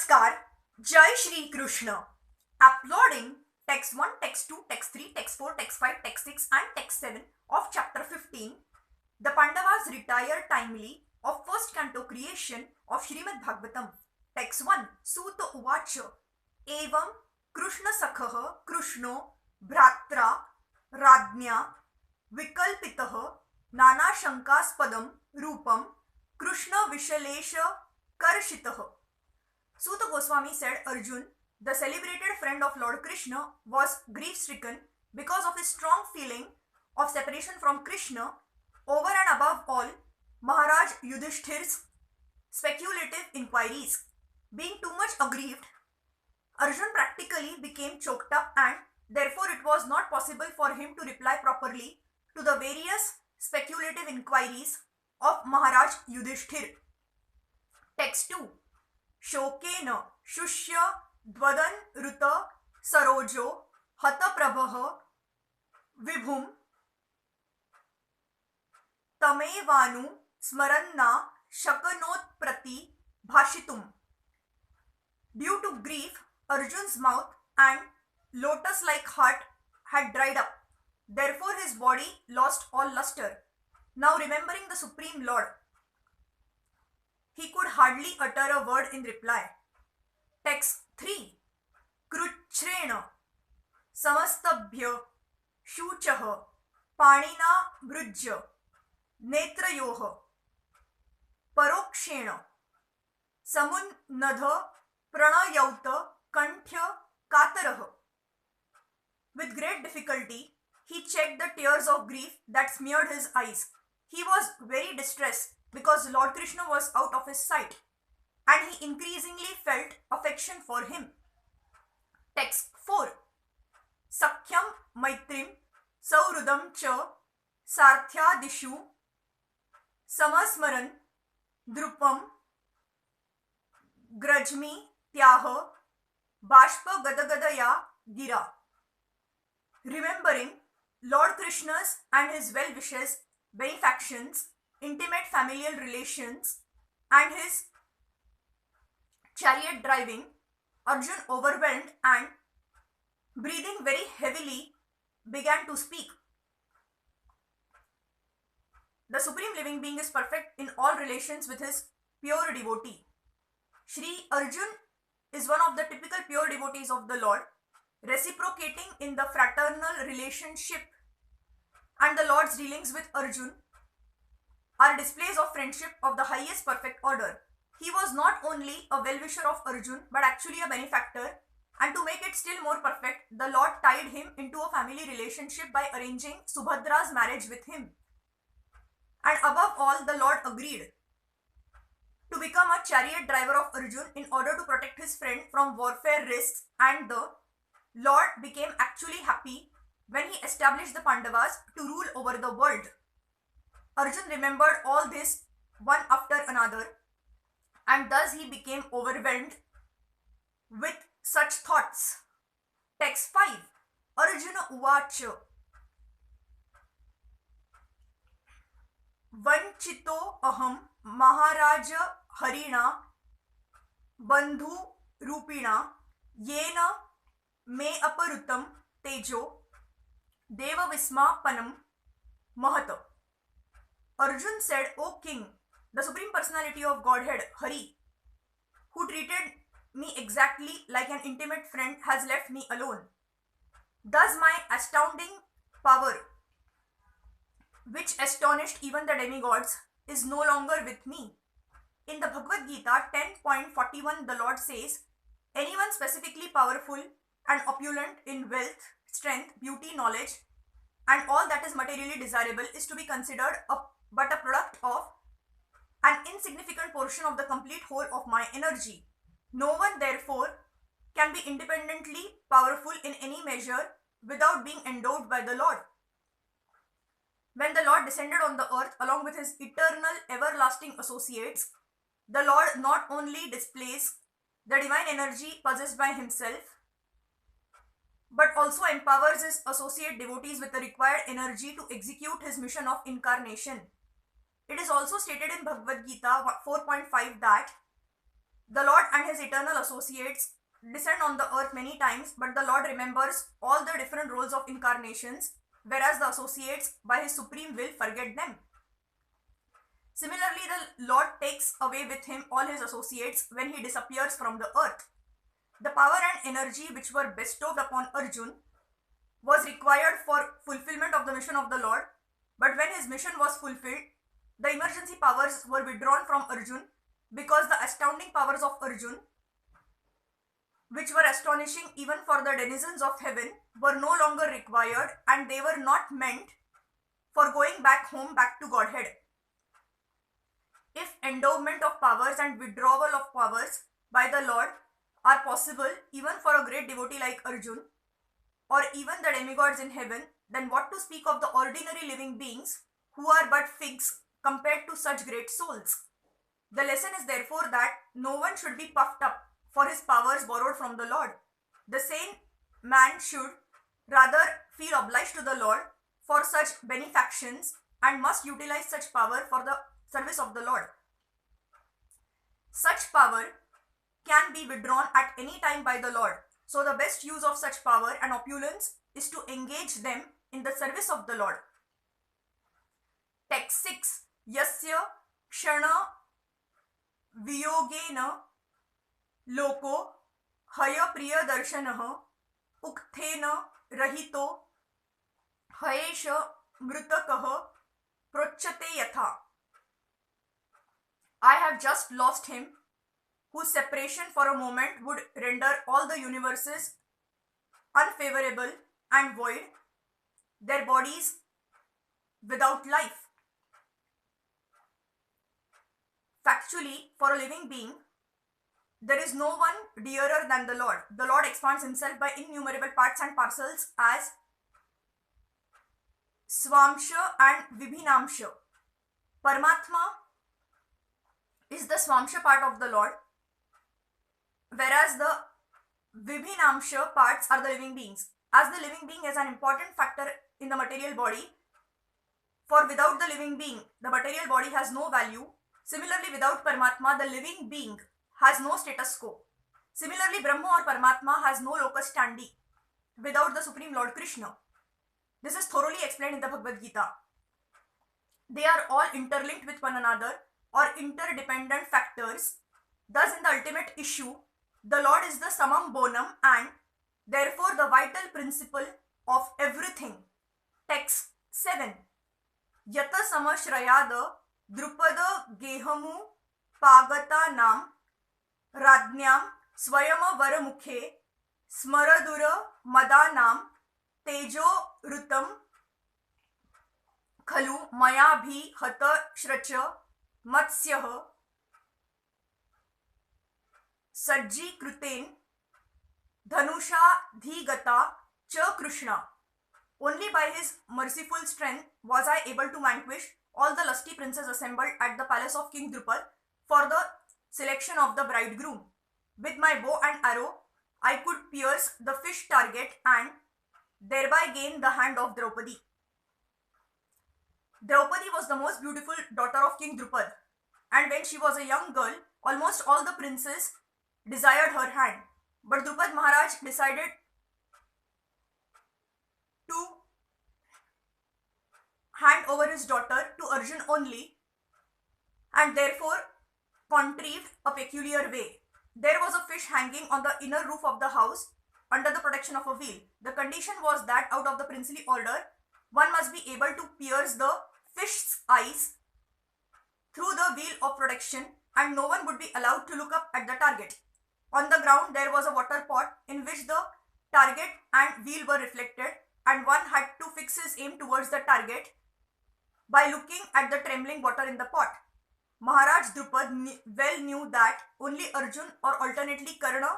Namaskar, Jai Shri Krishna. Uploading text 1, text 2, text 3, text 4, text 5, text 6 and text 7 of chapter 15. The Pandavas retire timely of first canto creation of Srimad Bhagavatam. Text 1. Suta Uvacha. Evam Krishna Sakhaha Krishno Bhratra Radnya Vikalpitaha Nana Shankaspadam Rupam Krishna Vishalesha Karshitaha. Suta Goswami said Arjun, the celebrated friend of Lord Krishna, was grief-stricken because of his strong feeling of separation from Krishna. Over and above all, Maharaj Yudhishthir's speculative inquiries. Being too much aggrieved, Arjun practically became choked up, and therefore it was not possible for him to reply properly to the various speculative inquiries of Maharaj Yudhishthir. Text 2. Shokena Shushya Dvadan Ruta Sarojo Hata Prabha Vibhum Tamevanu Smaranna Shakanot Prati Bhashitum. Due to grief, Arjun's mouth and lotus-like heart had dried up. Therefore his body lost all luster. Now remembering the Supreme Lord, he could hardly utter a word in reply. Text 3. Kruchrena Samastabhya Shuchaha Panina Brujya Netrayoha Parokshena Samunnadha Pranayauta Kanthya Kataraha. With great difficulty, he checked the tears of grief that smeared his eyes. He was very distressed because Lord Krishna was out of his sight, and he increasingly felt affection for him. Text 4. Sakhyam Maitrim Saurudam Cha Sarthyadishu Samasmaran Drupam Grajmi Tyaha Bashpa Gadagadaya Gira. Remembering Lord Krishna's and his well-wishers, benefactions, intimate familial relations, and his chariot driving, Arjun, overwhelmed and breathing very heavily, began to speak. The Supreme Living Being is perfect in all relations with his pure devotee. Shri Arjun is one of the typical pure devotees of the Lord, reciprocating in the fraternal relationship, and the Lord's dealings with Arjun are displays of friendship of the highest perfect order. He was not only a well-wisher of Arjun but actually a benefactor, and to make it still more perfect, the Lord tied him into a family relationship by arranging Subhadra's marriage with him. And above all, the Lord agreed to become a chariot driver of Arjun in order to protect his friend from warfare risks, and the Lord became actually happy when he established the Pandavas to rule over the world. Arjun remembered all this one after another, and thus he became overwhelmed with such thoughts. Text 5. Arjuna Uvacha Vanchito Aham Maharaja Harina Bandhu Rupina Yena Me Aparutam Tejo Deva Visma Panam Mahata. Arjun said, O King, the Supreme Personality of Godhead, Hari, who treated me exactly like an intimate friend, has left me alone. Thus my astounding power, which astonished even the demigods, is no longer with me. In the Bhagavad Gita 10.41, the Lord says, anyone specifically powerful and opulent in wealth, strength, beauty, knowledge, and all that is materially desirable is to be considered but a product of an insignificant portion of the complete whole of my energy. No one, therefore, can be independently powerful in any measure without being endowed by the Lord. When the Lord descended on the earth along with his eternal, everlasting associates, the Lord not only displays the divine energy possessed by himself, but also empowers his associate devotees with the required energy to execute his mission of incarnation. It is also stated in Bhagavad Gita 4.5 that The Lord and his eternal associates descend on the earth many times, but the Lord remembers all the different roles of incarnations, whereas the associates, by his supreme will, forget them. Similarly, the Lord takes away with him all his associates when he disappears from the earth. The power and energy which were bestowed upon Arjun was required for fulfillment of the mission of the Lord, but when his mission was fulfilled, the emergency powers were withdrawn from Arjun because the astounding powers of Arjun, which were astonishing even for the denizens of heaven, were no longer required, and they were not meant for going back home, back to Godhead. If endowment of powers and withdrawal of powers by the Lord are possible even for a great devotee like Arjun, or even the demigods in heaven, then what to speak of the ordinary living beings who are but figs compared to such great souls? The lesson is therefore that no one should be puffed up for his powers borrowed from the Lord. The sane man should rather feel obliged to the Lord for such benefactions and must utilize such power for the service of the Lord. Such power can be withdrawn at any time by the Lord. So the best use of such power and opulence is to engage them in the service of the Lord. Text 6. Yasya kshana viyogena loko haya priya darshanah ukthena rahito hayesha mrutakah prochate yatha. I have just lost him, whose separation for a moment would render all the universes unfavorable and void, their bodies without life. Factually, for a living being, there is no one dearer than the Lord. The Lord expands himself by innumerable parts and parcels as Swamsha and Vibhinamsha. Paramatma is the Swamsha part of the Lord, whereas the Vibhinamsha parts are the living beings. As the living being is an important factor in the material body, for without the living being, the material body has no value. Similarly, without Paramatma, the living being has no status quo. Similarly, Brahma or Paramatma has no locus standi without the Supreme Lord Krishna. This is thoroughly explained in the Bhagavad Gita. They are all interlinked with one another or interdependent factors. Thus, in the ultimate issue, the Lord is the summum bonum and therefore the vital principle of everything. Text 7. Yata samashrayada drupada gehamu pagata nam radnyam swayama varamukhe smaradura madanam tejo rutam khalu maya bhi hata shracha matsyah sajji kruten dhanusha dhigata cha Krishna. Only by his merciful strength was I able to vanquish all the lusty princes assembled at the palace of King Drupad for the selection of the bridegroom. With my bow and arrow, I could pierce the fish target and thereby gain the hand of Draupadi. Draupadi was the most beautiful daughter of King Drupad, and when she was a young girl, almost all the princes desired her hand. But Drupad Maharaj decided to hand over his daughter to Arjun only, and therefore contrived a peculiar way. There was a fish hanging on the inner roof of the house under the protection of a wheel. The condition was that out of the princely order, one must be able to pierce the fish's eyes through the wheel of protection, and no one would be allowed to look up at the target. On the ground there was a water pot in which the target and wheel were reflected, and one had to fix his aim towards the target by looking at the trembling water in the pot. Maharaj Drupad well knew that only Arjun or alternately Karna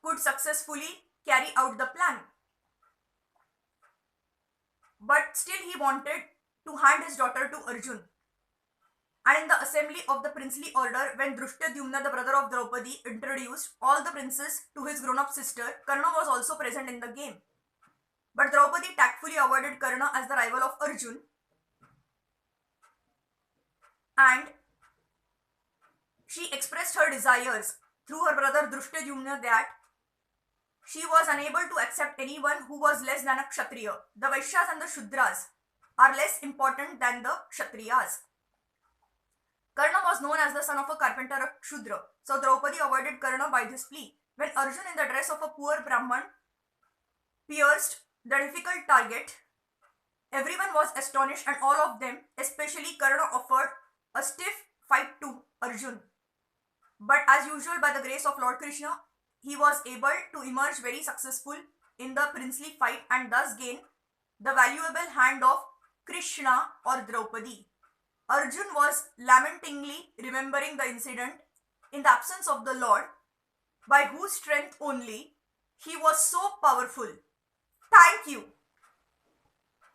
could successfully carry out the plan. But still he wanted to hand his daughter to Arjun. And in the assembly of the princely order, when Drishtadyumna, the brother of Draupadi, introduced all the princes to his grown-up sister, Karna was also present in the game. But Draupadi tactfully avoided Karna as the rival of Arjun and she expressed her desires through her brother Drishtadyumna that she was unable to accept anyone who was less than a Kshatriya. The Vaishyas and the Shudras are less important than the Kshatriyas. Karna was known as the son of a carpenter of Shudra, so Draupadi avoided Karna by this plea. When Arjun, in the dress of a poor Brahman, pierced the difficult target, everyone was astonished, and all of them, especially Karna, offered a stiff fight to Arjun. But as usual, by the grace of Lord Krishna, he was able to emerge very successful in the princely fight and thus gain the valuable hand of Krishna or Draupadi. Arjun was lamentingly remembering the incident in the absence of the Lord, by whose strength only he was so powerful. Thank you.